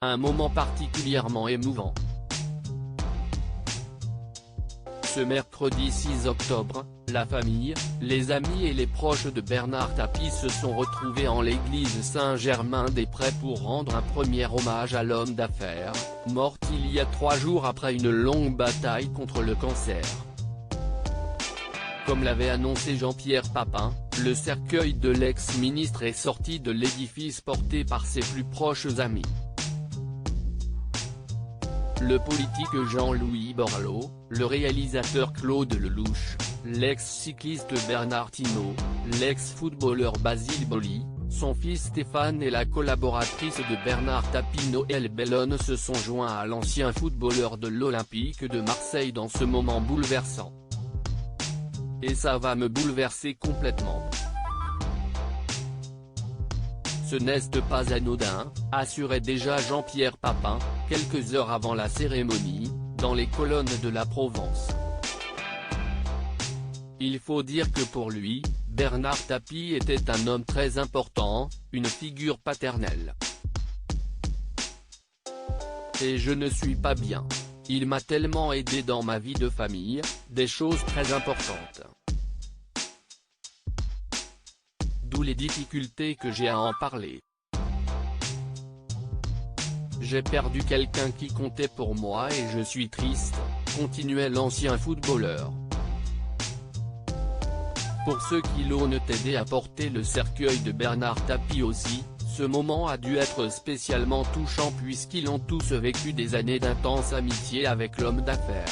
Un moment particulièrement émouvant. Ce mercredi 6 octobre, la famille, les amis et les proches de Bernard Tapie se sont retrouvés en l'église Saint-Germain-des-Prés pour rendre un premier hommage à l'homme d'affaires, mort il y a 3 jours après une longue bataille contre le cancer. Comme l'avait annoncé Jean-Pierre Papin, le cercueil de l'ex-ministre est sorti de l'édifice porté par ses plus proches amis. Le politique Jean-Louis Borloo, le réalisateur Claude Lelouch, l'ex-cycliste Bernard Hinault, l'ex-footballeur Basile Boli, son fils Stéphane et la collaboratrice de Bernard Tapie Noël Bellone se sont joints à l'ancien footballeur de l'Olympique de Marseille dans ce moment bouleversant. Et ça va me bouleverser complètement. Ce n'est pas anodin, assurait déjà Jean-Pierre Papin, quelques heures avant la cérémonie, dans les colonnes de la Provence. Il faut dire que pour lui, Bernard Tapie était un homme très important, une figure paternelle. Et je ne suis pas bien. Il m'a tellement aidé dans ma vie de famille, des choses très importantes. D'où les difficultés que j'ai à en parler. J'ai perdu quelqu'un qui comptait pour moi et je suis triste, continuait l'ancien footballeur. Pour ceux qui l'ont aidé à porter le cercueil de Bernard Tapie aussi, ce moment a dû être spécialement touchant puisqu'ils ont tous vécu des années d'intense amitié avec l'homme d'affaires.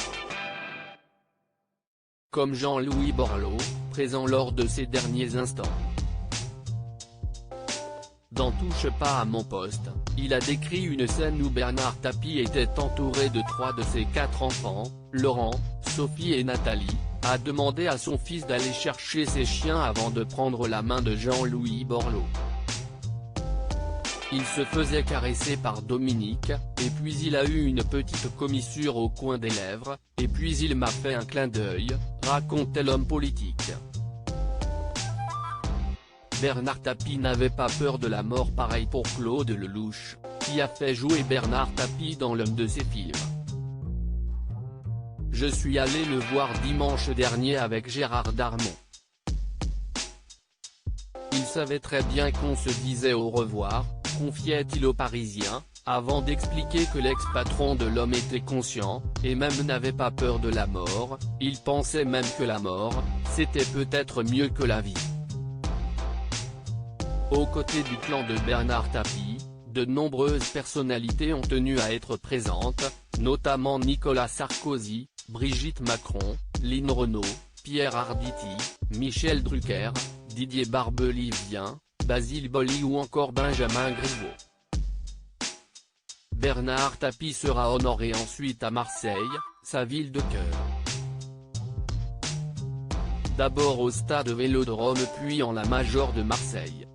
Comme Jean-Louis Borloo, présent lors de ces derniers instants. Dans Touche pas à mon poste, il a décrit une scène où Bernard Tapie était entouré de 3 de ses 4 enfants, Laurent, Sophie et Nathalie, a demandé à son fils d'aller chercher ses chiens avant de prendre la main de Jean-Louis Borloo. Il se faisait caresser par Dominique, et puis il a eu une petite commissure au coin des lèvres, et puis il m'a fait un clin d'œil, racontait l'homme politique. Bernard Tapie n'avait pas peur de la mort, pareil pour Claude Lelouch, qui a fait jouer Bernard Tapie dans l'un de ses films. Je suis allé le voir dimanche dernier avec Gérard Darmon. Il savait très bien qu'on se disait au revoir, confiait-il aux Parisiens, avant d'expliquer que l'ex-patron de l'homme était conscient, et même n'avait pas peur de la mort, il pensait même que la mort, c'était peut-être mieux que la vie. Aux côtés du clan de Bernard Tapie, de nombreuses personnalités ont tenu à être présentes, notamment Nicolas Sarkozy, Brigitte Macron, Lynn Renault, Pierre Arditi, Michel Drucker, Didier Barbelivien, Basile Boli ou encore Benjamin Griveaux. Bernard Tapie sera honoré ensuite à Marseille, sa ville de cœur. D'abord au stade Vélodrome puis en la Major de Marseille.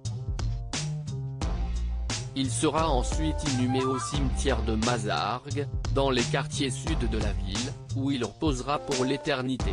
Il sera ensuite inhumé au cimetière de Mazargues, dans les quartiers sud de la ville, où il reposera pour l'éternité.